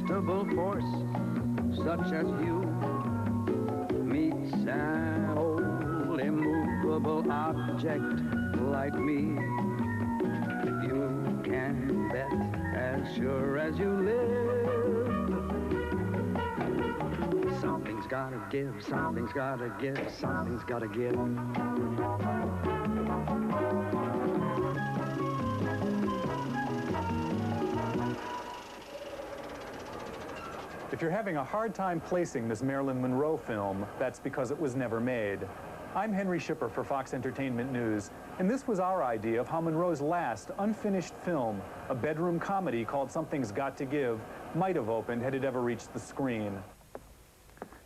irresistible force such as you meets an old immovable object like me. You can bet as sure as you live, something's gotta give, something's gotta give, something's gotta give. If you're having a hard time placing this Marilyn Monroe film, that's because it was never made. I'm Henry Shipper for Fox Entertainment News, and this was our idea of how Monroe's last unfinished film, a bedroom comedy called Something's Got to Give, might have opened had it ever reached the screen.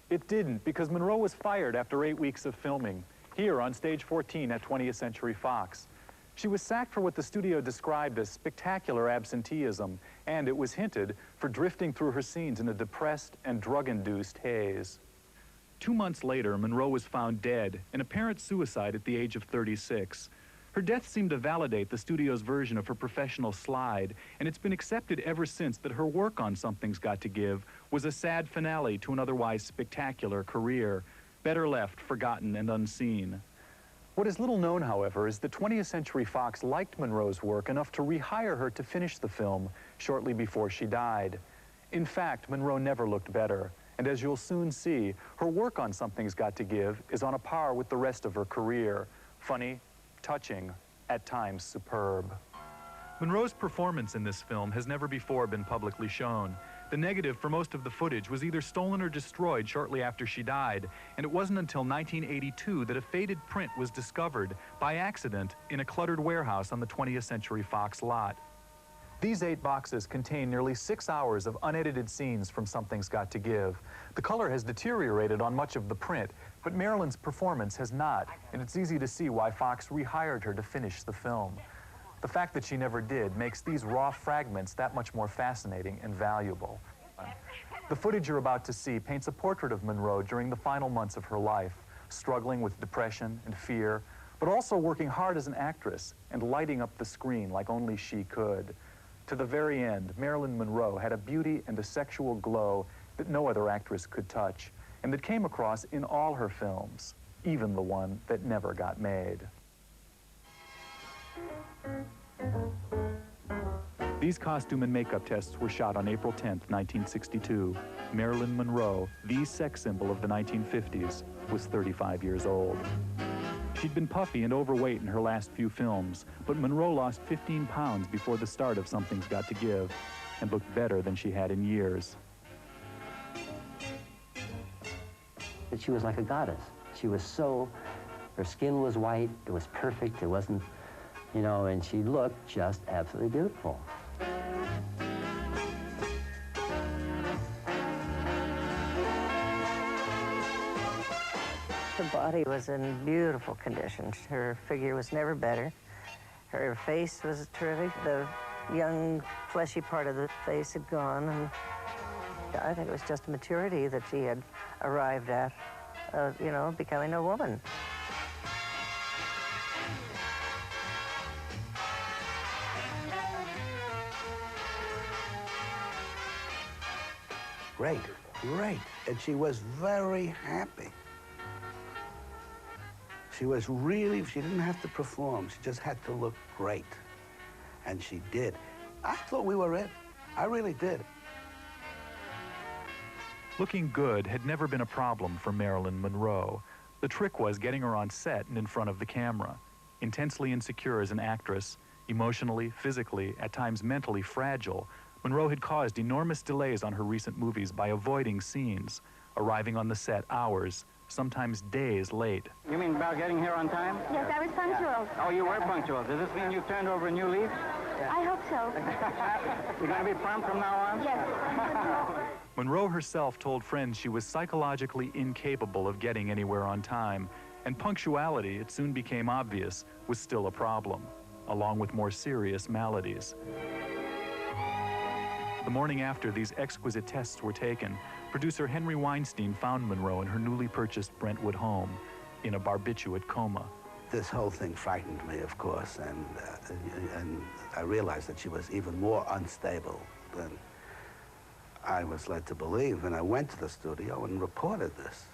It didn't, because Monroe was fired after 8 weeks of filming, here on Stage 14 at 20th Century Fox. She was sacked for what the studio described as spectacular absenteeism, and it was hinted for drifting through her scenes in a depressed and drug-induced haze. 2 months later, Monroe was found dead, an apparent suicide at the age of 36. Her death seemed to validate the studio's version of her professional slide, and it's been accepted ever since that her work on Something's Got to Give was a sad finale to an otherwise spectacular career, better left forgotten and unseen. What is little known, however, is that 20th Century Fox liked Monroe's work enough to rehire her to finish the film shortly before she died. In fact, Monroe never looked better, and as you'll soon see, her work on Something's Got to Give is on a par with the rest of her career. Funny, touching, at times superb. Monroe's performance in this film has never before been publicly shown. The negative for most of the footage was either stolen or destroyed shortly after she died, and it wasn't until 1982 that a faded print was discovered by accident in a cluttered warehouse on the 20th Century Fox lot. These 8 boxes contain nearly 6 hours of unedited scenes from Something's Got to Give. The color has deteriorated on much of the print, but Marilyn's performance has not, and it's easy to see why Fox rehired her to finish the film. The fact that she never did makes these raw fragments that much more fascinating and valuable. The footage you're about to see paints a portrait of Monroe during the final months of her life, struggling with depression and fear, but also working hard as an actress and lighting up the screen like only she could. To the very end, Marilyn Monroe had a beauty and a sexual glow that no other actress could touch, and that came across in all her films, even the one that never got made. These costume and makeup tests were shot on April 10, 1962. Marilyn Monroe, the sex symbol of the 1950s, was 35 years old. She'd been puffy and overweight in her last few films, but Monroe lost 15 pounds before the start of Something's Got to Give, and looked better than she had in years. She was like a goddess. She was so, her skin was white, it was perfect, it wasn't, you know, and she looked just absolutely beautiful. Her body was in beautiful condition. Her figure was never better. Her face was terrific. The young, fleshy part of the face had gone, and I think it was just maturity that she had arrived at, you know, becoming a woman. Great, great. And she was very happy. She was really, she didn't have to perform. She just had to look great. And she did. I thought we were it. I really did. Looking good had never been a problem for Marilyn Monroe. The trick was getting her on set and in front of the camera. Intensely insecure as an actress, emotionally, physically, at times mentally fragile, Monroe had caused enormous delays on her recent movies by avoiding scenes, arriving on the set hours, sometimes days late. You mean about getting here on time? Yes, I was punctual. Oh, you were punctual. Does this mean you've turned over a new leaf? I hope so. You're going to be prompt from now on? Yes. Monroe herself told friends she was psychologically incapable of getting anywhere on time, and punctuality, it soon became obvious, was still a problem, along with more serious maladies. The morning after these exquisite tests were taken, producer Henry Weinstein found Monroe in her newly purchased Brentwood home, in a barbiturate coma. This whole thing frightened me, of course, and I realized that she was even more unstable than I was led to believe, and I went to the studio and reported this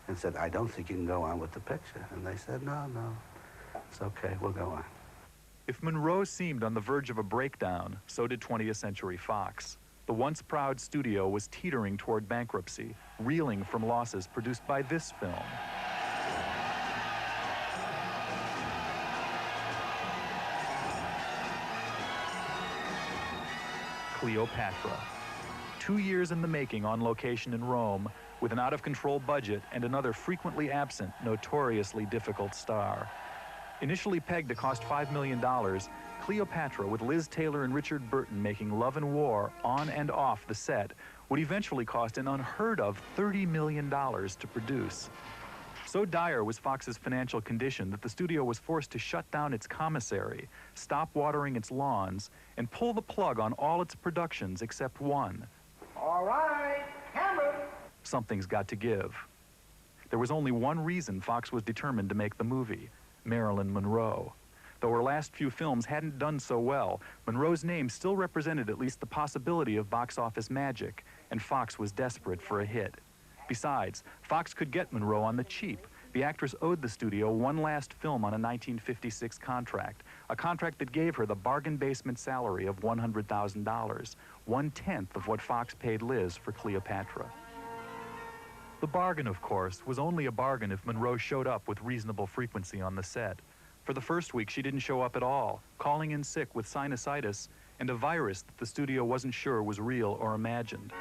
and said, I don't think you can go on with the picture. And they said, no, it's okay, we'll go on. If Monroe seemed on the verge of a breakdown, so did 20th Century Fox. The once proud studio was teetering toward bankruptcy, reeling from losses produced by this film. Cleopatra. 2 years in the making on location in Rome, with an out-of-control budget and another frequently absent, notoriously difficult star. Initially pegged to cost $5 million, Cleopatra, with Liz Taylor and Richard Burton making love and war on and off the set, would eventually cost an unheard of $30 million to produce. So dire was Fox's financial condition that the studio was forced to shut down its commissary, stop watering its lawns, and pull the plug on all its productions except one. All right, camera. Something's got to give. There was only one reason Fox was determined to make the movie: Marilyn Monroe. Though her last few films hadn't done so well, Monroe's name still represented at least the possibility of box office magic, and Fox was desperate for a hit. Besides, Fox could get Monroe on the cheap. The actress owed the studio one last film on a 1956 contract, a contract that gave her the bargain basement salary of $100,000, 1/10 of what Fox paid Liz for Cleopatra. The bargain, of course, was only a bargain if Monroe showed up with reasonable frequency on the set. For the first week, she didn't show up at all, calling in sick with sinusitis and a virus that the studio wasn't sure was real or imagined.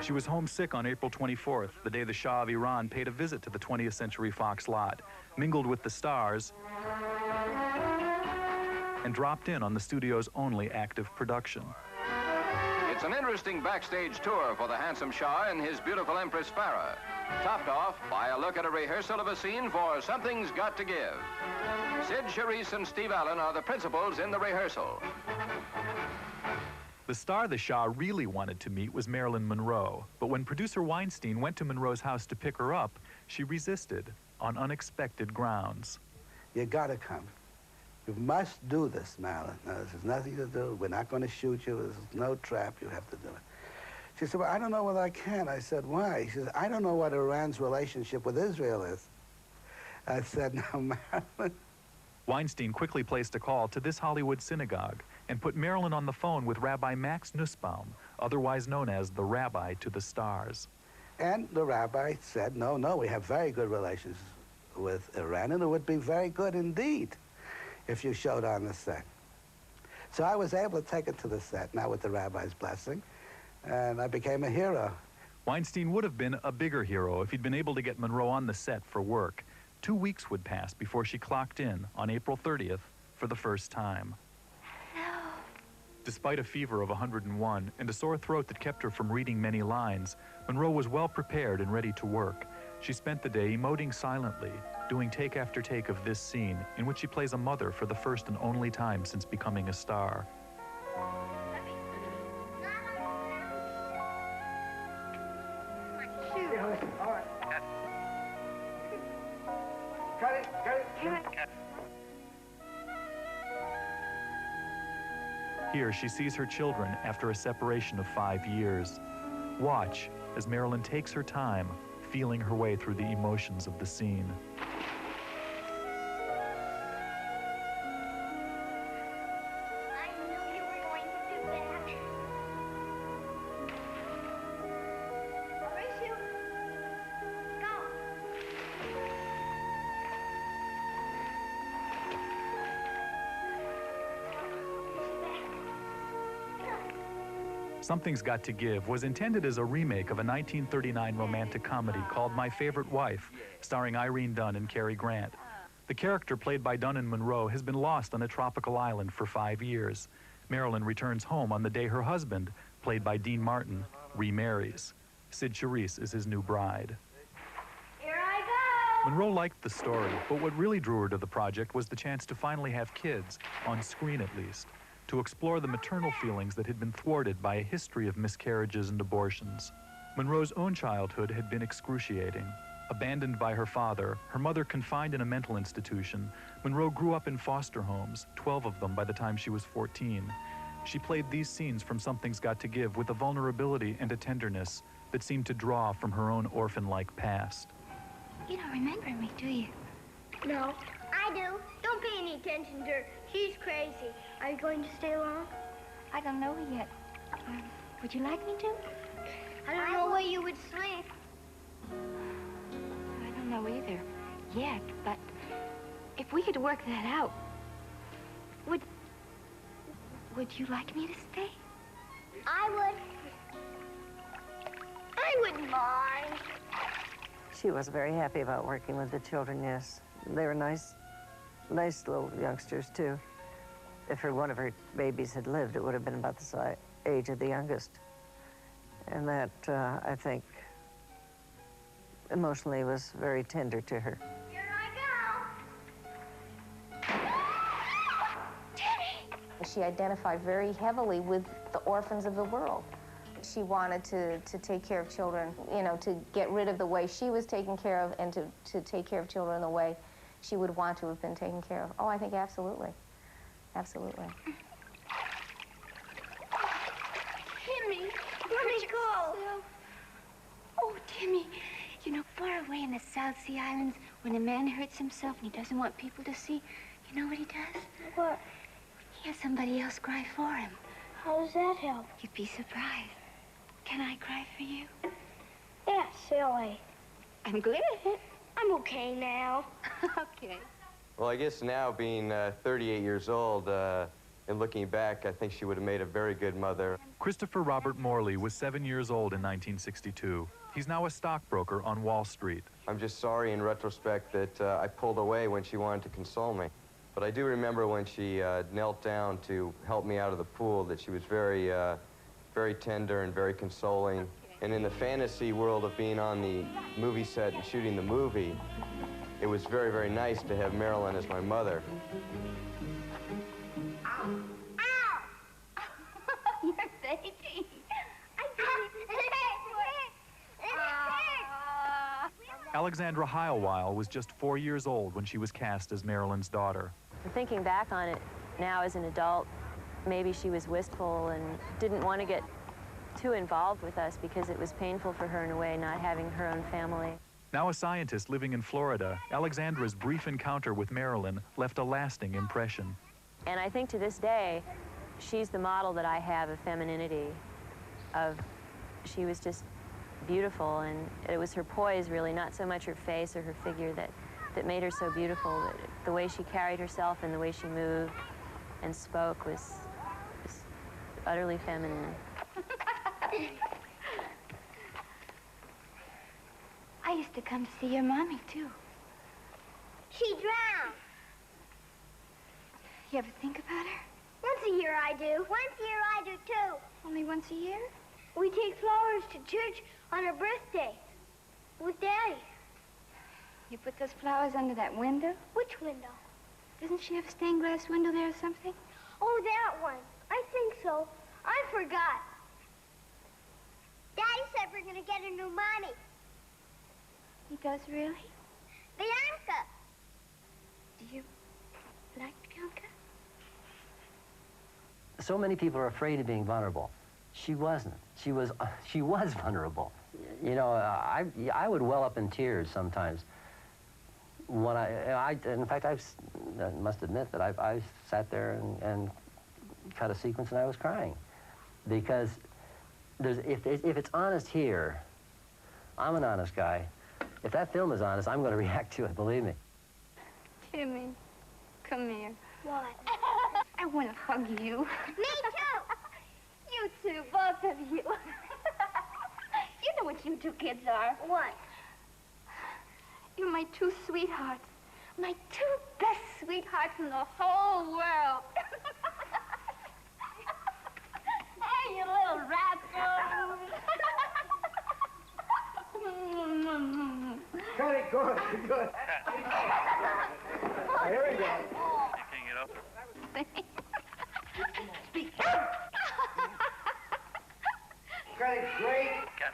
She was homesick on April 24th, the day the Shah of Iran paid a visit to the 20th Century Fox lot, mingled with the stars, and dropped in on the studio's only active production. It's an interesting backstage tour for the handsome Shah and his beautiful Empress Farah, topped off by a look at a rehearsal of a scene for Something's Got to Give. Sid Charisse and Steve Allen are the principals in the rehearsal. The star the Shah really wanted to meet was Marilyn Monroe, but when producer Weinstein went to Monroe's house to pick her up, she resisted on unexpected grounds. You gotta come. You must do this, Marilyn. Now, this has nothing to do. We're not going to shoot you. There's no trap. You have to do it. She said, well, I don't know whether I can. I said, why? She said, I don't know what Iran's relationship with Israel is. I said, no, Marilyn. Weinstein quickly placed a call to this Hollywood synagogue and put Marilyn on the phone with Rabbi Max Nussbaum, otherwise known as the Rabbi to the Stars. And the rabbi said, no, we have very good relations with Iran, and it would be very good indeed if you showed on the set. So I was able to take it to the set, now with the rabbi's blessing, and I became a hero. Weinstein would have been a bigger hero if he'd been able to get Monroe on the set for work. 2 weeks would pass before she clocked in on April 30th for the first time. Despite a fever of 101 and a sore throat that kept her from reading many lines, Monroe was well prepared and ready to work. She spent the day emoting silently, doing take after take of this scene, in which she plays a mother for the first and only time since becoming a star. Here she sees her children after a separation of 5 years. Watch as Marilyn takes her time, feeling her way through the emotions of the scene. Something's Got to Give was intended as a remake of a 1939 romantic comedy called My Favorite Wife, starring Irene Dunne and Cary Grant. The character played by Dunne and Monroe has been lost on a tropical island for 5 years. Marilyn returns home on the day her husband, played by Dean Martin, remarries. Sid Charisse is his new bride. Here I go! Monroe liked the story, but what really drew her to the project was the chance to finally have kids, on screen at least, to explore the maternal feelings that had been thwarted by a history of miscarriages and abortions. Monroe's own childhood had been excruciating. Abandoned by her father, her mother confined in a mental institution, Monroe grew up in foster homes, 12 of them by the time she was 14. She played these scenes from Something's Got to Give with a vulnerability and a tenderness that seemed to draw from her own orphan-like past. You don't remember me, do you? No. I do. Don't pay any attention to her. She's crazy. Are you going to stay long? I don't know yet. Would you like me to? I don't know where you would sleep. I don't know either yet, but if we could work that out, would you like me to stay? I would. I wouldn't mind. She was very happy about working with the children, yes. They were nice little youngsters, too. If one of her babies had lived, it would have been about the age of the youngest. And that, I think, emotionally was very tender to her. Here I go. Timmy! She identified very heavily with the orphans of the world. She wanted to take care of children, you know, to get rid of the way she was taken care of and to take care of children the way she would want to have been taken care of. Oh, I think absolutely. Absolutely. Timmy, let me go. Oh, Timmy, you know, far away in the South Sea Islands, when a man hurts himself and he doesn't want people to see, you know what he does? What? He has somebody else cry for him. How does that help? You'd be surprised. Can I cry for you? Yeah, silly. I'm good at it. I'm okay now. Okay. Well, I guess now, being 38 years old, and looking back, I think she would have made a very good mother. Christopher Robert Morley was 7 years old in 1962. He's now a stockbroker on Wall Street. I'm just sorry in retrospect that I pulled away when she wanted to console me. But I do remember when she knelt down to help me out of the pool that she was very, very tender and very consoling. And in the fantasy world of being on the movie set and shooting the movie, it was very, very nice to have Marilyn as my mother. Ow! You're baby. Alexandra Heilweil was just 4 years old when she was cast as Marilyn's daughter. Thinking back on it now as an adult, maybe she was wistful and didn't want to get too involved with us because it was painful for her in a way, not having her own family. Now a scientist living in Florida, Alexandra's brief encounter with Marilyn left a lasting impression. And I think to this day, she's the model that I have of femininity, she was just beautiful, and it was her poise, really, not so much her face or her figure that made her so beautiful. The way she carried herself and the way she moved and spoke was utterly feminine. I used to come to see your mommy, too. She drowned. You ever think about her? Once a year I do. Once a year I do, too. Only once a year? We take flowers to church on her birthday with Daddy. You put those flowers under that window? Which window? Doesn't she have a stained glass window there or something? Oh, that one. I think so. I forgot. Daddy said we're going to get a new mommy. He does, really? Bianca. Do you like Bianca? So many people are afraid of being vulnerable. She wasn't. She was vulnerable. You know, I would well up in tears sometimes. When in fact, I must admit that I sat there and cut a sequence and I was crying. Because if it's honest here, I'm an honest guy. If that film is honest, I'm going to react to it, believe me. Timmy, come here. What? I want to hug you. Me too. You two, both of you. You know what you two kids are. What? You're my two sweethearts. My two best sweethearts in the whole world. Hey, you little rascal. Got it, good, good. Here we go. Got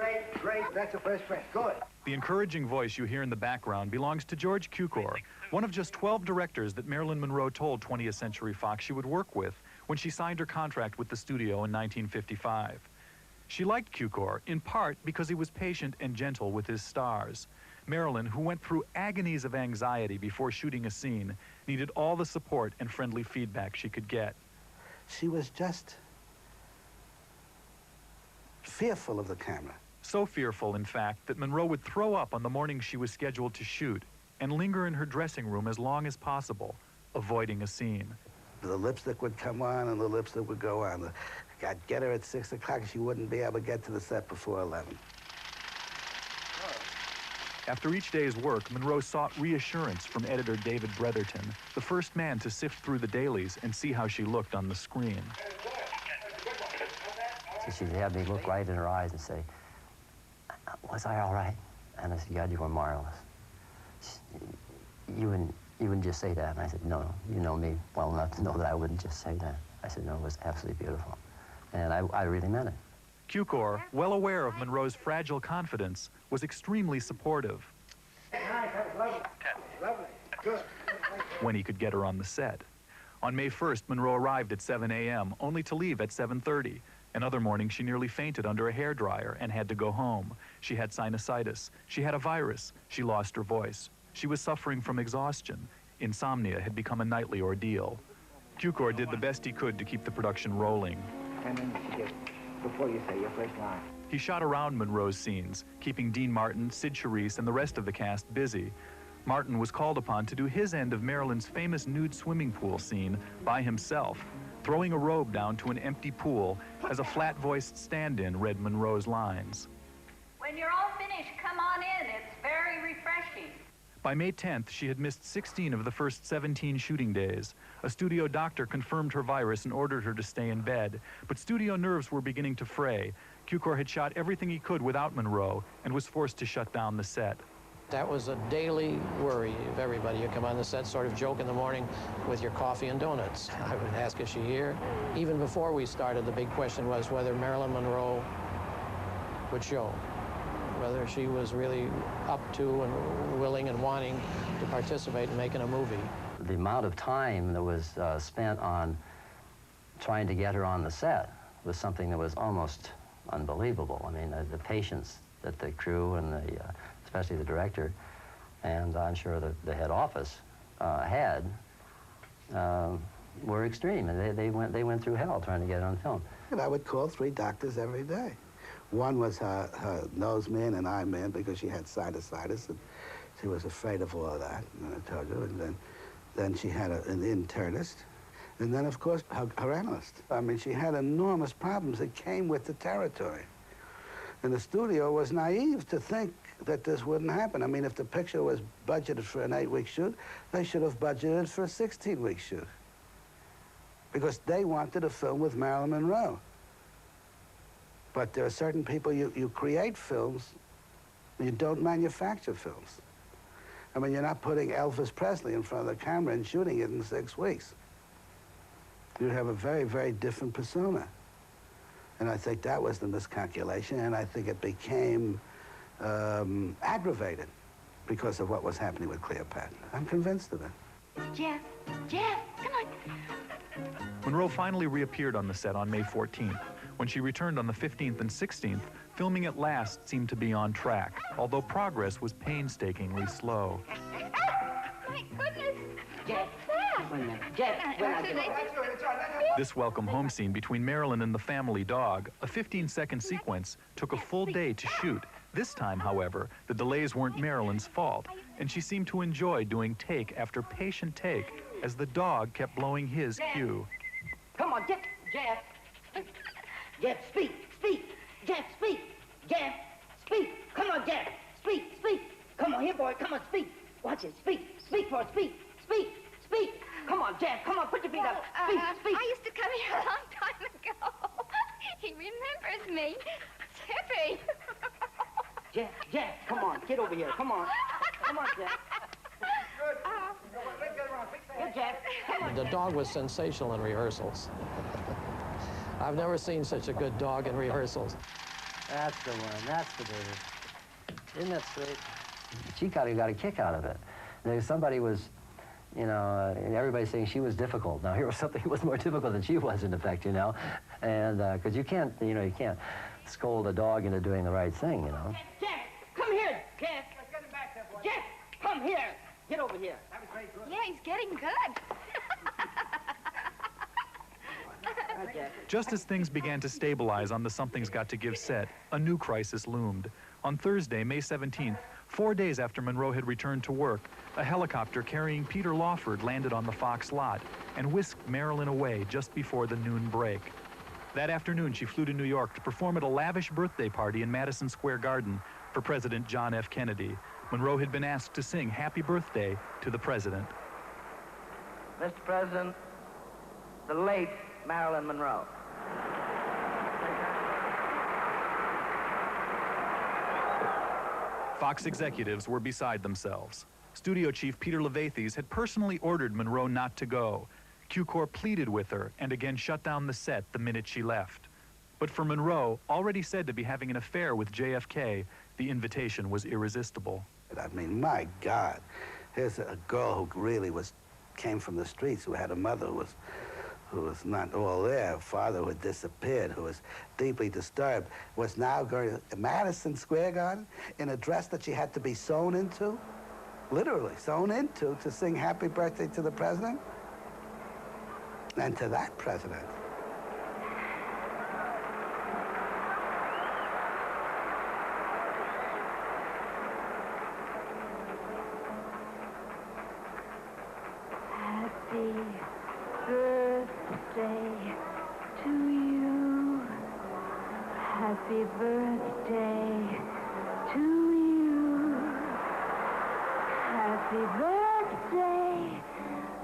it, great. That's the first print. Good. The encouraging voice you hear in the background belongs to George Cukor, one of just 12 directors that Marilyn Monroe told 20th Century Fox she would work with when she signed her contract with the studio in 1955. She liked Cukor, in part because he was patient and gentle with his stars. Marilyn, who went through agonies of anxiety before shooting a scene, needed all the support and friendly feedback she could get. She was just fearful of the camera. So fearful, in fact, that Monroe would throw up on the morning she was scheduled to shoot and linger in her dressing room as long as possible, avoiding a scene. The lipstick would come on and the lipstick would go on. I'd get her at 6 o'clock, she wouldn't be able to get to the set before 11. After each day's work, Monroe sought reassurance from editor David Bretherton, the first man to sift through the dailies and see how she looked on the screen. So she'd have me look right in her eyes and say, "Was I all right?" And I said, "God, you were marvelous." You wouldn't just say that. And I said, "No, you know me well enough to know that I wouldn't just say that." I said, "No, it was absolutely beautiful." And I really meant it. Cukor, well aware of Monroe's fragile confidence, was extremely supportive. When he could get her on the set. On May 1st, Monroe arrived at 7 a.m., only to leave at 7:30. Another morning, she nearly fainted under a hairdryer and had to go home. She had sinusitis. She had a virus. She lost her voice. She was suffering from exhaustion. Insomnia had become a nightly ordeal. Cukor did the best he could to keep the production rolling. And then before you say your first line. He shot around Monroe's scenes, keeping Dean Martin, Sid Charisse, and the rest of the cast busy. Martin was called upon to do his end of Marilyn's famous nude swimming pool scene by himself, throwing a robe down to an empty pool as a flat-voiced stand-in read Monroe's lines. "When you're all finished, come on in. It's very refreshing." By May 10th, she had missed 16 of the first 17 shooting days. A studio doctor confirmed her virus and ordered her to stay in bed, but studio nerves were beginning to fray. Cukor had shot everything he could without Monroe and was forced to shut down the set. That was a daily worry of everybody. You come on the set, sort of joke in the morning with your coffee and donuts. I would ask, "Is she here?" Even before we started, the big question was whether Marilyn Monroe would show, whether she was really up to and willing and wanting to participate in making a movie. The amount of time that was spent on trying to get her on the set was something that was almost unbelievable. I mean, the patience that the crew and especially the director, and I'm sure the head office had, were extreme, and they went through hell trying to get it on film. And I would call 3 doctors every day. One was her nose man and eye man because she had sinusitis, and she was afraid of all of that, and I told you. And then she had an internist, and then, of course, her analyst. I mean, she had enormous problems that came with the territory. And the studio was naive to think that this wouldn't happen. I mean, if the picture was budgeted for an 8-week shoot, they should have budgeted for a 16-week shoot. Because they wanted a film with Marilyn Monroe. But there are certain people, you create films, you don't manufacture films. I mean, you're not putting Elvis Presley in front of the camera and shooting it in 6 weeks. You have a very, very different persona. And I think that was the miscalculation, and I think it became aggravated because of what was happening with Cleopatra. I'm convinced of it. Jeff, come on. Monroe finally reappeared on the set on May 14th. When she returned on the 15th and 16th, filming at last seemed to be on track, although progress was painstakingly slow. My goodness. Jeff, wait a minute. Jeff, This welcome home scene between Marilyn and the family dog, a 15-second sequence, took a full day to shoot. This time, however, the delays weren't Marilyn's fault, and she seemed to enjoy doing take after patient take as the dog kept blowing his cue. come on, Jeff. Jeff, speak. Jeff, speak. Jeff, speak. Come on, Jeff. Speak. Come on, here, boy. Come on, speak. Watch it. Speak for it. Speak. Come on, Jeff. Come on, put your feet up. Speak. I used to come here a long time ago. He remembers me. It's Hippie. Jeff, come on. Get over here. Come on, Jeff. Good, Jeff. Come on. The dog was sensational in rehearsals. I've never seen such a good dog in rehearsals. That's the one. That's the baby. Isn't that sweet? She got a kick out of it. Somebody was You know, and everybody's saying she was difficult. Now, here was something that was more difficult than she was, in effect, you know. And, because you can't, you know, you can't scold a dog into doing the right thing, you know. Jeff, come here, Jeff. Let's get him back there, boy. Jeff, come here. Get over here. That was very good. Yeah, he's getting good. Just as things began to stabilize on the Something's Got to Give set, a new crisis loomed. On Thursday, May 17th, 4 days after Monroe had returned to work, a helicopter carrying Peter Lawford landed on the Fox lot and whisked Marilyn away just before the noon break. That afternoon, she flew to New York to perform at a lavish birthday party in Madison Square Garden for President John F. Kennedy. Monroe had been asked to sing Happy Birthday to the president. Mr. President, the late Marilyn Monroe. Fox executives were beside themselves. Studio chief Peter Levathes had personally ordered Monroe not to go. Q-Corps pleaded with her and again shut down the set the minute she left. But for Monroe, already said to be having an affair with JFK, the invitation was irresistible. I mean, my God, here's a girl who really came from the streets, who had a mother who was not all there, a father who had disappeared, who was deeply disturbed, was now going to Madison Square Garden in a dress that she had to be sewn into, literally sewn into, to sing Happy Birthday to the president, and to that president. Happy birthday to you. Happy birthday to you. Happy birthday,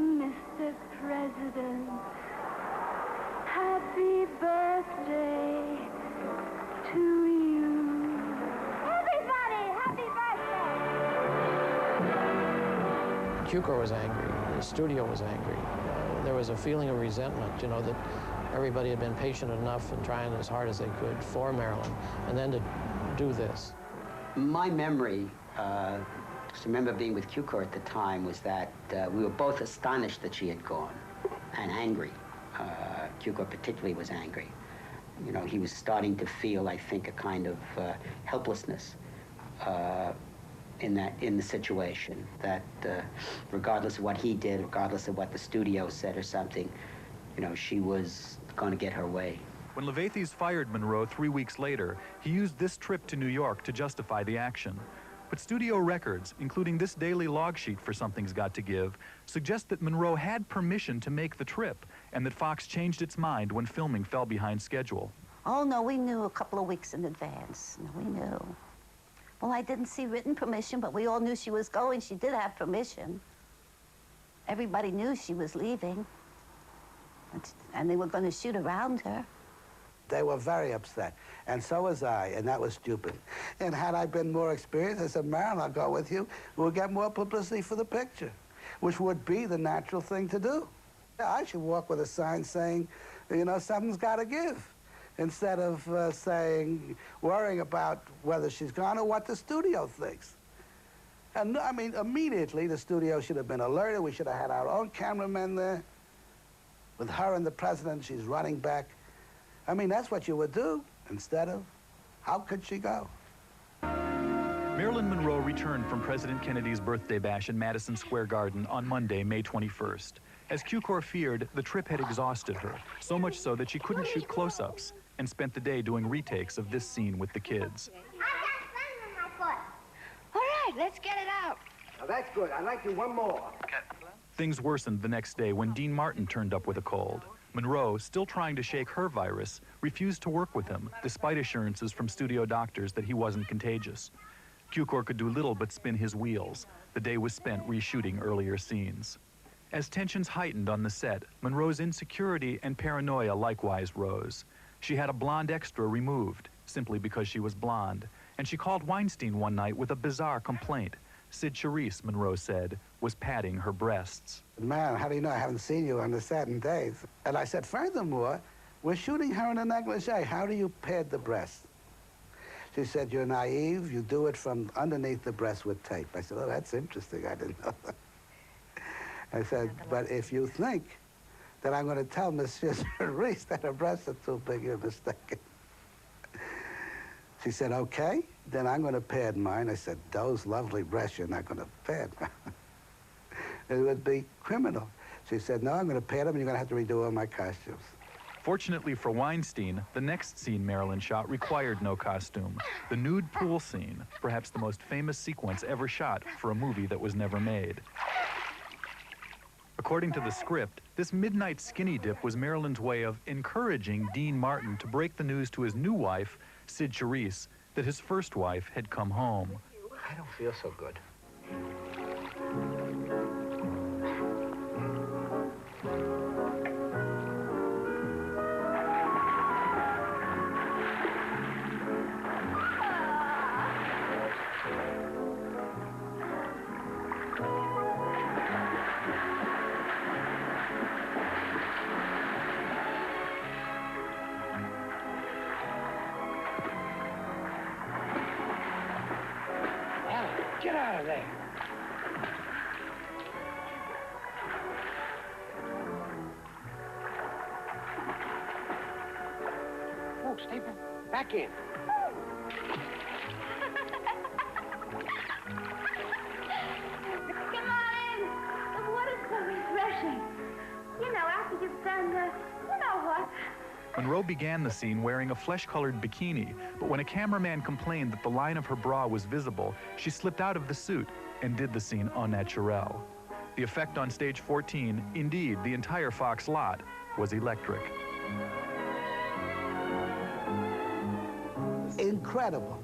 Mr. President. Happy birthday to you. Everybody, happy birthday! Q-Corps was angry. The studio was angry. There was a feeling of resentment, you know, that everybody had been patient enough and trying as hard as they could for Marilyn, and then to do this. My memory, just remember being with Q-Corps at the time, was that we were both astonished that she had gone and angry. Q-Corps particularly was angry. You know, he was starting to feel, I think, a kind of helplessness in the situation, that regardless of what he did, regardless of what the studio said or something, you know, she was going to get her way. When Levathes fired Monroe 3 weeks later, he used this trip to New York to justify the action. But studio records, including this daily log sheet for Something's Got to Give, suggest that Monroe had permission to make the trip, and that Fox changed its mind when filming fell behind schedule. Oh, no, we knew a couple of weeks in advance. No, we knew. Well, I didn't see written permission, but we all knew she was going. She did have permission. Everybody knew she was leaving. And they were going to shoot around her. They were very upset, and so was I, and that was stupid. And had I been more experienced, I said, Marilyn, I'll go with you. We'll get more publicity for the picture, which would be the natural thing to do. I should walk with a sign saying, you know, something's got to give, instead of worrying about whether she's gone or what the studio thinks. And I mean, immediately the studio should have been alerted. We should have had our own cameramen there. With her and the president, she's running back. I mean, that's what you would do, instead of, how could she go? Marilyn Monroe returned from President Kennedy's birthday bash in Madison Square Garden on Monday, May 21st. As Q-Corps feared, the trip had exhausted her, so much so that she couldn't shoot close-ups, and spent the day doing retakes of this scene with the kids. I got sand in my foot. All right, let's get it out. Now, that's good. I'd like to do one more. Things worsened the next day when Dean Martin turned up with a cold. Monroe, still trying to shake her virus, refused to work with him, despite assurances from studio doctors that he wasn't contagious. Q-Corps could do little but spin his wheels. The day was spent reshooting earlier scenes. As tensions heightened on the set, Monroe's insecurity and paranoia likewise rose. She had a blonde extra removed, simply because she was blonde, and she called Weinstein one night with a bizarre complaint. Sid Charisse, Monroe said, was patting her breasts. Man, how do you know? I haven't seen you on the set in days. And I said, furthermore, we're shooting her in a negligee. How do you pad the breast? She said, you're naive. You do it from underneath the breast with tape. I said, oh, that's interesting. I didn't know that. I said, but if you think that I'm going to tell Monsieur Reese that her breasts are too big, you're mistaken. She said, okay, then I'm going to pad mine. I said, those lovely breasts, you're not going to pad. It would be criminal. She said, no, I'm going to pad them, and you're going to have to redo all my costumes. Fortunately for Weinstein, the next scene Marilyn shot required no costume. The nude pool scene, perhaps the most famous sequence ever shot for a movie that was never made. According to the script, this midnight skinny dip was Marilyn's way of encouraging Dean Martin to break the news to his new wife, Sid Charisse, that his first wife had come home. I don't feel so good. Get out of there. Oh, stay back in. Come on in. The water's so refreshing. You know, after you've done the, you know what. Monroe began the scene wearing a flesh-colored bikini, but when a cameraman complained that the line of her bra was visible, she slipped out of the suit and did the scene au naturel. The effect on stage 14, indeed the entire Fox lot, was electric. Incredible.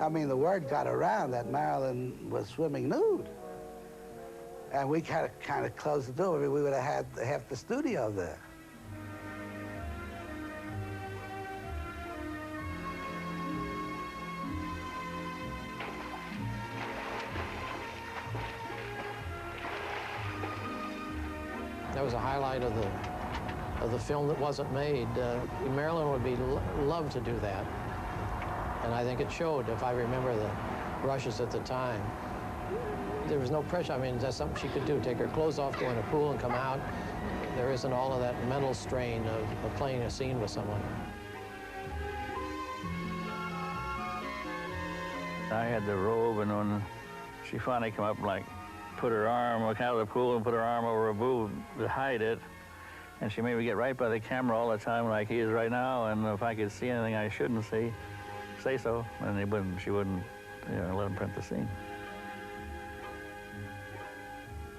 I mean, the word got around that Marilyn was swimming nude. And we kind of closed the door. We would have had half the studio there. That was a highlight of the film that wasn't made. Marilyn would be love to do that. And I think it showed, if I remember the rushes at the time. There was no pressure. I mean, that's something she could do. Take her clothes off, go in a pool, and come out. There isn't all of that mental strain of playing a scene with someone. I had the robe, and when she finally came up and like put her arm out of the pool and put her arm over her boob to hide it, and she made me get right by the camera all the time like he is right now, and if I could see anything I shouldn't see, say so, and she wouldn't, you know, let him print the scene.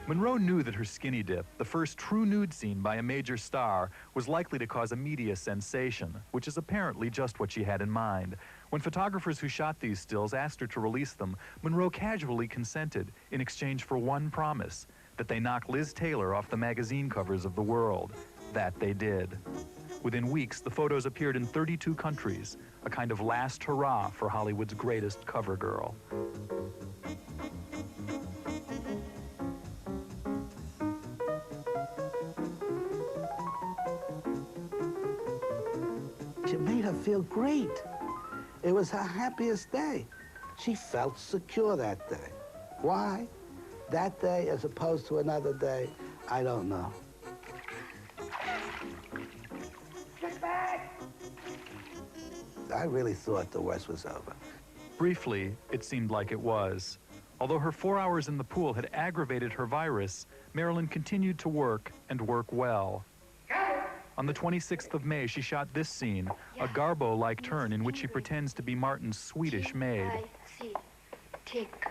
Monroe knew that her skinny dip, the first true nude scene by a major star, was likely to cause a media sensation, which is apparently just what she had in mind. When photographers who shot these stills asked her to release them, Monroe casually consented in exchange for one promise, that they knock Liz Taylor off the magazine covers of the world. That they did. Within weeks, the photos appeared in 32 countries, a kind of last hurrah for Hollywood's greatest cover girl. It made her feel great. It was her happiest day. She felt secure that day. Why? That day as opposed to another day, I don't know. Get back! I really thought the worst was over. Briefly, it seemed like it was. Although her 4 hours in the pool had aggravated her virus, Marilyn continued to work and work well. On the 26th of May, she shot this scene, a Garbo-like turn in which she pretends to be Martin's Swedish maid. I see. Tick.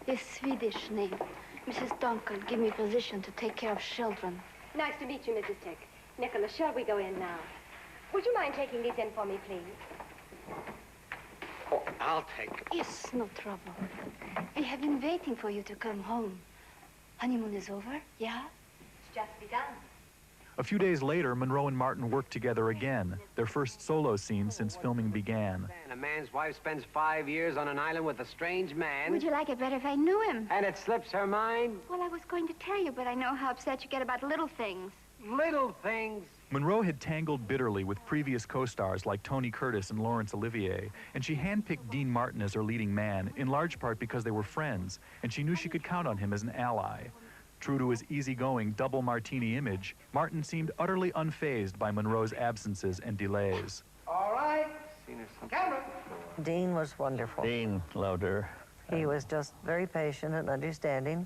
Is Swedish name. Mrs. Dunkel, give me position to take care of children. Nice to meet you, Mrs. Tick. Nicholas, shall we go in now? Would you mind taking these in for me, please? Oh, I'll take. It's no trouble. We have been waiting for you to come home. Honeymoon is over, yeah? It's just begun. A few days later, Monroe and Martin worked together again, their first solo scene since filming began. A man's wife spends 5 years on an island with a strange man. Would you like it better if I knew him? And it slips her mind? Well, I was going to tell you, but I know how upset you get about little things. Little things? Monroe had tangled bitterly with previous co-stars like Tony Curtis and Laurence Olivier, and she handpicked Dean Martin as her leading man, in large part because they were friends, and she knew she could count on him as an ally. True to his easygoing double martini image, Martin seemed utterly unfazed by Monroe's absences and delays. All right. Camera. Dean was wonderful. Dean loved her. He was just very patient and understanding.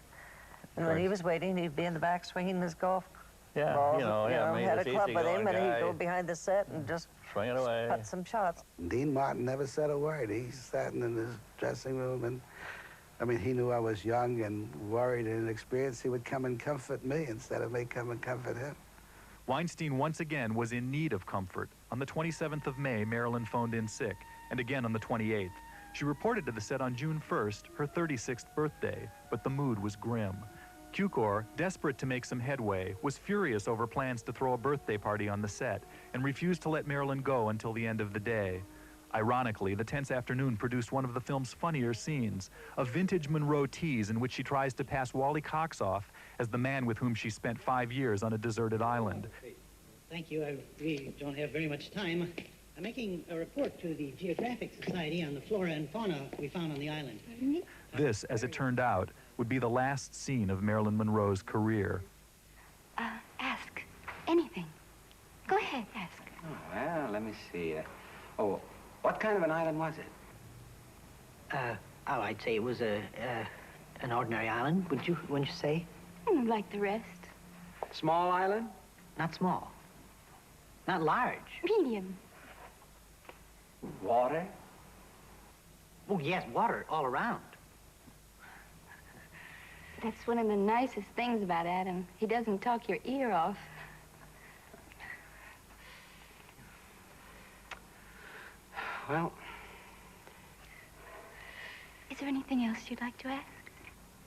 And when he was waiting, he'd be in the back swinging his golf balls. Had a club with him, and he'd go behind the set and just swing it away. Put some shots. Dean Martin never said a word. He sat in his dressing room, and I mean, he knew I was young and worried and inexperienced. He would come and comfort me instead of me come and comfort him. Weinstein once again was in need of comfort. On the 27th of May, Marilyn phoned in sick, and again on the 28th. She reported to the set on June 1st, her 36th birthday, but the mood was grim. Cukor, desperate to make some headway, was furious over plans to throw a birthday party on the set and refused to let Marilyn go until the end of the day. Ironically, the tense afternoon produced one of the film's funnier scenes, a vintage Monroe tease in which she tries to pass Wally Cox off as the man with whom she spent 5 years on a deserted island. Thank you. We don't have very much time. I'm making a report to the Geographic Society on the flora and fauna we found on the island. This, as it turned out, would be the last scene of Marilyn Monroe's career. Ask anything. Go ahead, ask. Oh, well, let me see. What kind of an island was it? I'd say it was an ordinary island, wouldn't you say? Like the rest. Small island? Not small. Not large. Medium. Water? Oh, yes, water all around. That's one of the nicest things about Adam. He doesn't talk your ear off. Well... Is there anything else you'd like to ask?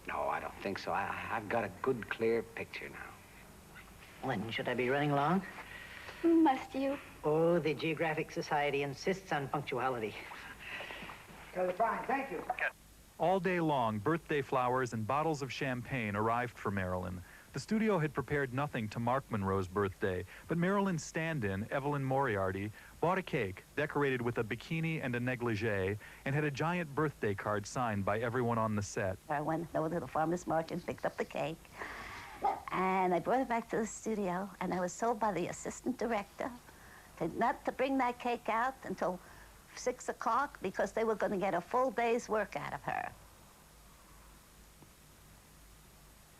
No, I don't think so. I've got a good, clear picture now. When should I be running along? Must you? Oh, the Geographic Society insists on punctuality. Fine, thank you. All day long, birthday flowers and bottles of champagne arrived for Marilyn. The studio had prepared nothing to mark Monroe's birthday, but Marilyn's stand-in, Evelyn Moriarty, bought a cake decorated with a bikini and a negligee and had a giant birthday card signed by everyone on the set. I went over to the farmer's market and picked up the cake, and I brought it back to the studio, and I was told by the assistant director not to bring that cake out until 6 o'clock because they were going to get a full day's work out of her.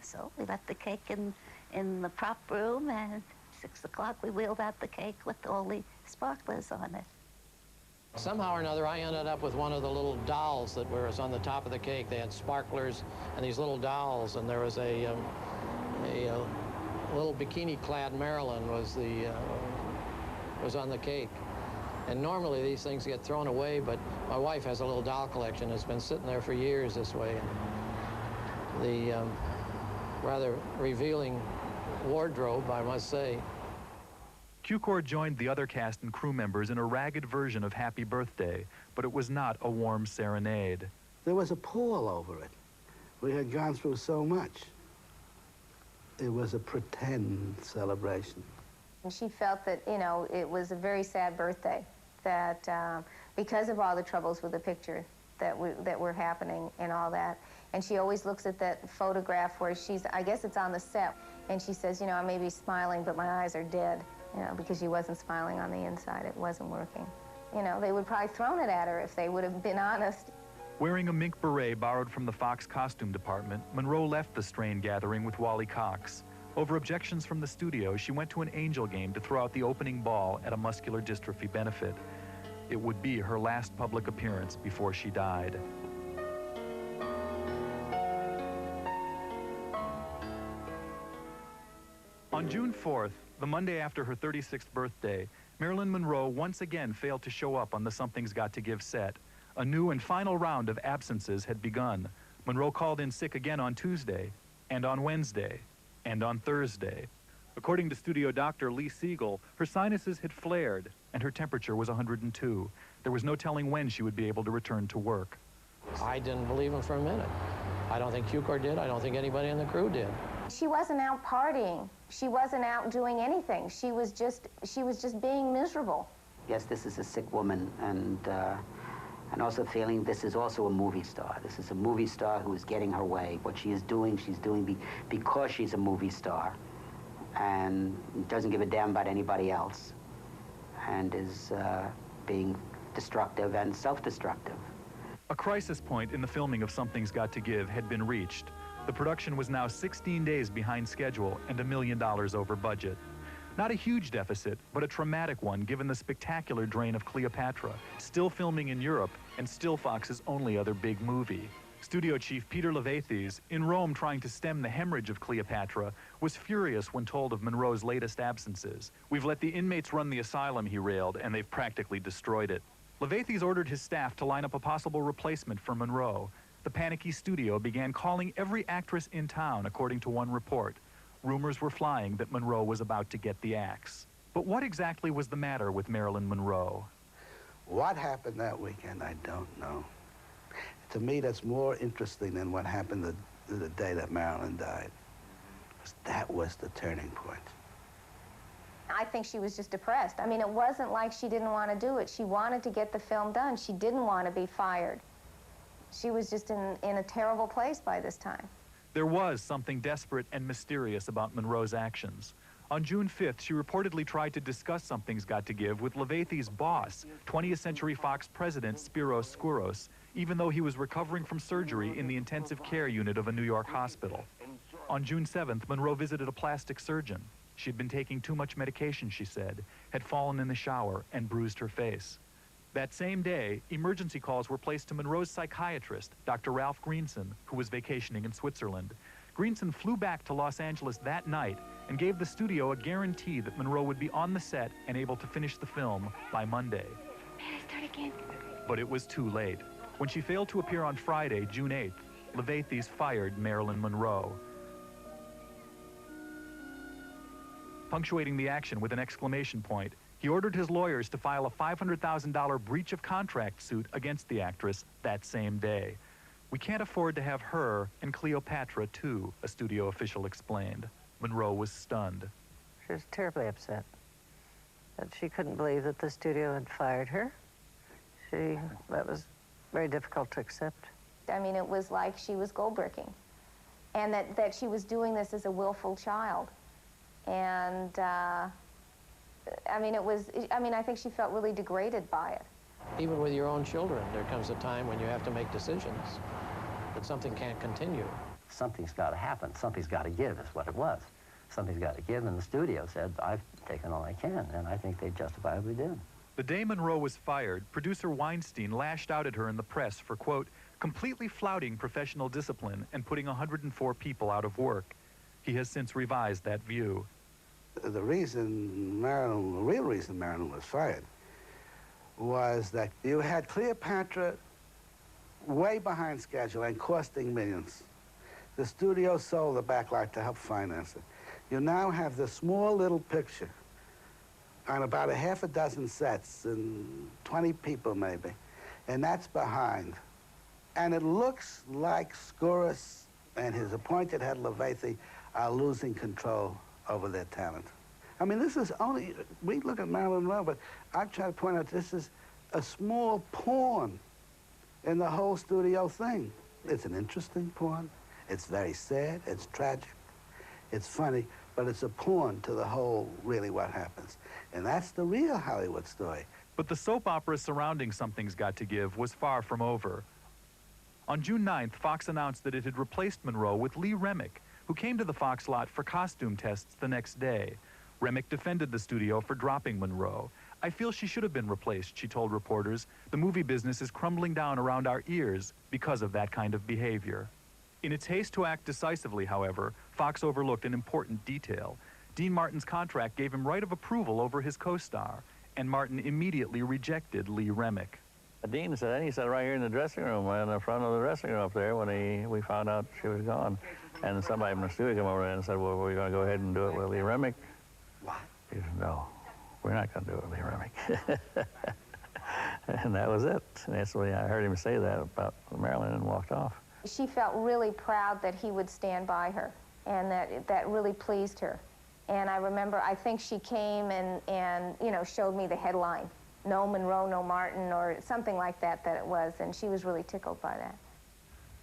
So we left the cake in the prop room, and 6 o'clock we wheeled out the cake with all the sparklers on it. Somehow or another, I ended up with one of the little dolls that was on the top of the cake. They had sparklers and these little dolls, and there was a little bikini-clad Marilyn was on the cake. And normally these things get thrown away, but my wife has a little doll collection. It's been sitting there for years this way. And the rather revealing wardrobe, I must say. Cukor joined the other cast and crew members in a ragged version of Happy Birthday, but it was not a warm serenade. There was a pall over it. We had gone through so much. It was a pretend celebration. And she felt that, you know, it was a very sad birthday, that because of all the troubles with the picture that were happening and all that. And she always looks at that photograph where she's, I guess it's on the set, and she says, you know, I may be smiling, but my eyes are dead, you know, because she wasn't smiling on the inside. It wasn't working. You know, they would probably thrown it at her if they would have been honest. Wearing a mink beret borrowed from the Fox costume department, Monroe left the Strain gathering with Wally Cox. Over objections from the studio, she went to an Angel game to throw out the opening ball at a muscular dystrophy benefit. It would be her last public appearance before she died. On June 4th, the Monday after her 36th birthday, Marilyn Monroe once again failed to show up on the Something's Got to Give set. A new and final round of absences had begun. Monroe called in sick again on Tuesday, and on Wednesday, and on Thursday. According to studio doctor Lee Siegel, her sinuses had flared, and her temperature was 102. There was no telling when she would be able to return to work. I didn't believe him for a minute. I don't think Cukor did. I don't think anybody in the crew did. She wasn't out partying. She wasn't out doing anything. She was just being miserable. Yes, this is a sick woman, and and also feeling this is also a movie star. This is a movie star who is getting her way. What she is doing, she's doing because she's a movie star, and doesn't give a damn about anybody else, and is being destructive and self-destructive. A crisis point in the filming of Something's Got to Give had been reached. The production was now 16 days behind schedule and $1 million over budget. Not a huge deficit, but a traumatic one given the spectacular drain of Cleopatra, still filming in Europe and still Fox's only other big movie. Studio chief Peter Levathes, in Rome trying to stem the hemorrhage of Cleopatra, was furious when told of Monroe's latest absences. "We've let the inmates run the asylum," he railed, "and they've practically destroyed it." Levathes ordered his staff to line up a possible replacement for Monroe. The panicky studio began calling every actress in town, according to one report. Rumors were flying that Monroe was about to get the axe. But what exactly was the matter with Marilyn Monroe? What happened that weekend, I don't know. To me, that's more interesting than what happened the day that Marilyn died. That was the turning point. I think she was just depressed. I mean, it wasn't like she didn't want to do it. She wanted to get the film done. She didn't want to be fired. She was just in a terrible place by this time. There was something desperate and mysterious about Monroe's actions. On June 5th, she reportedly tried to discuss Something's Got to Give with Levathes' boss, 20th Century Fox president Spiros Skouros, even though he was recovering from surgery in the intensive care unit of a New York hospital. On June 7th, Monroe visited a plastic surgeon. She'd been taking too much medication, she said, had fallen in the shower and bruised her face. That same day, emergency calls were placed to Monroe's psychiatrist, Dr. Ralph Greenson, who was vacationing in Switzerland. Greenson flew back to Los Angeles that night and gave the studio a guarantee that Monroe would be on the set and able to finish the film by Monday. May I start again? But it was too late. When she failed to appear on Friday, June 8th, Levathes fired Marilyn Monroe. Punctuating the action with an exclamation point, he ordered his lawyers to file a $500,000 breach of contract suit against the actress that same day. "We can't afford to have her and Cleopatra too," a studio official explained. Monroe was stunned. She was terribly upset that she couldn't believe that the studio had fired her. That was very difficult to accept. I mean, it was like she was gold-bricking, and that she was doing this as a willful child. And, I mean, I think she felt really degraded by it. Even with your own children, there comes a time when you have to make decisions, that something can't continue. Something's got to happen. Something's got to give is what it was. Something's got to give, and the studio said, "I've taken all I can," and I think they justifiably did. The day Monroe was fired, producer Weinstein lashed out at her in the press for, quote, "completely flouting professional discipline and putting 104 people out of work." He has since revised that view. The real reason Marilyn was fired was that you had Cleopatra way behind schedule and costing millions. The studio sold the backlot to help finance it. You now have this small little picture on about a half a dozen sets and 20 people maybe, and that's behind. And it looks like Skouros and his appointed head Levathes are losing control over their talent. I mean, this is only, we look at Marilyn Monroe, but I try to point out this is a small pawn in the whole studio thing. It's an interesting pawn. It's very sad, it's tragic, it's funny, but it's a pawn to the whole, really, what happens. And that's the real Hollywood story. But the soap opera surrounding Something's Got to Give was far from over. On June 9th, Fox announced that it had replaced Monroe with Lee Remick, who came to the Fox lot for costume tests the next day. Remick defended the studio for dropping Monroe. "I feel she should have been replaced," she told reporters. "The movie business is crumbling down around our ears because of that kind of behavior." In its haste to act decisively, however, Fox overlooked an important detail. Dean Martin's contract gave him right of approval over his co-star, and Martin immediately rejected Lee Remick. Dean said, and he sat right here in the dressing room, in the front of the dressing room up there when we found out she was gone. And somebody from the studio came over and said, "Well, we're going to go ahead and do it with Lee Remick." What? He said, "No, we're not going to do it with Lee Remick." And that was it. And that's the way I heard him say that about Marilyn and walked off. She felt really proud that he would stand by her, and that really pleased her. And I remember, I think she came and you know, showed me the headline no Monroe, no Martin, or something like that it was, and she was really tickled by that.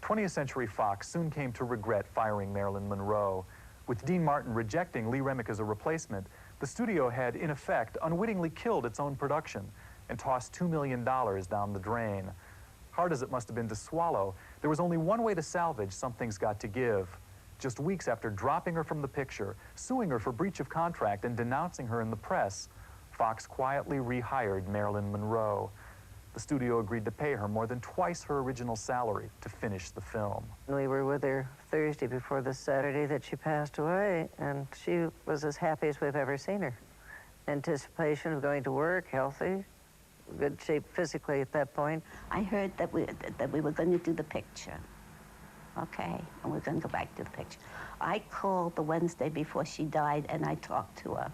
20th Century Fox soon came to regret firing Marilyn Monroe. With Dean Martin rejecting Lee Remick as a replacement, the studio had, in effect, unwittingly killed its own production and tossed $2 million down the drain. Hard as it must have been to swallow, there was only one way to salvage Something's Got to Give. Just weeks after dropping her from the picture, suing her for breach of contract, and denouncing her in the press, Fox quietly rehired Marilyn Monroe. The studio agreed to pay her more than twice her original salary to finish the film. We were with her Thursday before the Saturday that she passed away, and she was as happy as we've ever seen her. Anticipation of going to work, healthy, good shape physically at that point. I heard that we were going to do the picture. Okay, and we're going to go back to the picture. I called the Wednesday before she died, and I talked to her.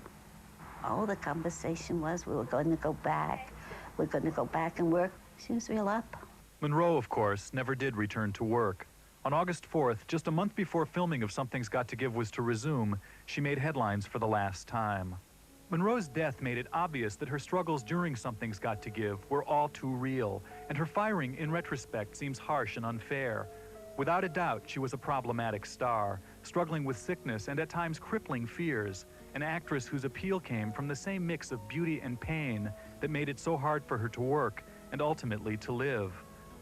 Oh, the conversation was we were going to go back. We're going to go back and work. She was real up. Monroe, of course, never did return to work. On August 4th, just a month before filming of Something's Got to Give was to resume, she made headlines for the last time. Monroe's death made it obvious that her struggles during Something's Got to Give were all too real, and her firing, in retrospect, seems harsh and unfair. Without a doubt, she was a problematic star, struggling with sickness and at times crippling fears, an actress whose appeal came from the same mix of beauty and pain that made it so hard for her to work and ultimately to live.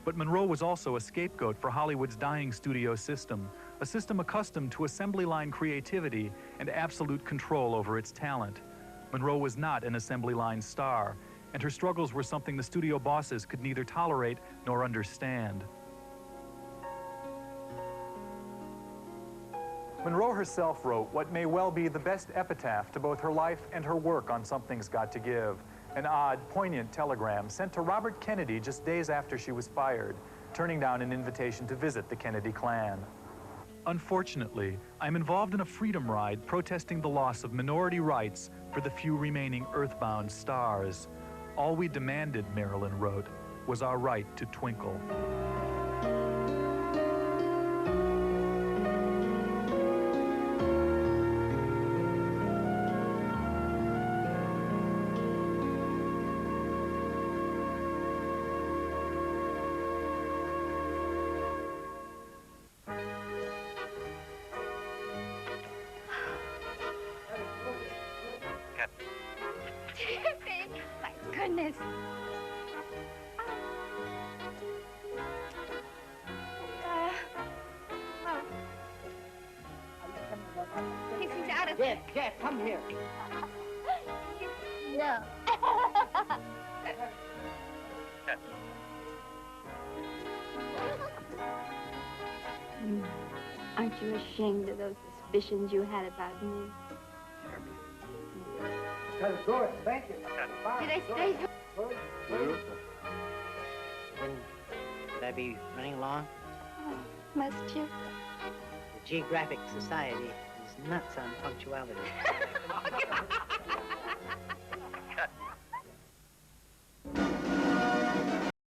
But Monroe was also a scapegoat for Hollywood's dying studio system, a system accustomed to assembly line creativity and absolute control over its talent. Monroe was not an assembly line star, and her struggles were something the studio bosses could neither tolerate nor understand. Monroe herself wrote what may well be the best epitaph to both her life and her work on Something's Got to Give, an odd, poignant telegram sent to Robert Kennedy just days after she was fired, turning down an invitation to visit the Kennedy clan. Unfortunately, I'm involved in a freedom ride protesting the loss of minority rights for the few remaining earthbound stars. All we demanded, Marilyn wrote, was our right to twinkle. My goodness. He's out of Jeff, come here. No. Aren't you ashamed of those suspicions you had about me? That was good, thank you. Did I say so? Good. Would I be running along? Oh, must you? The Geographic Society is nuts on punctuality.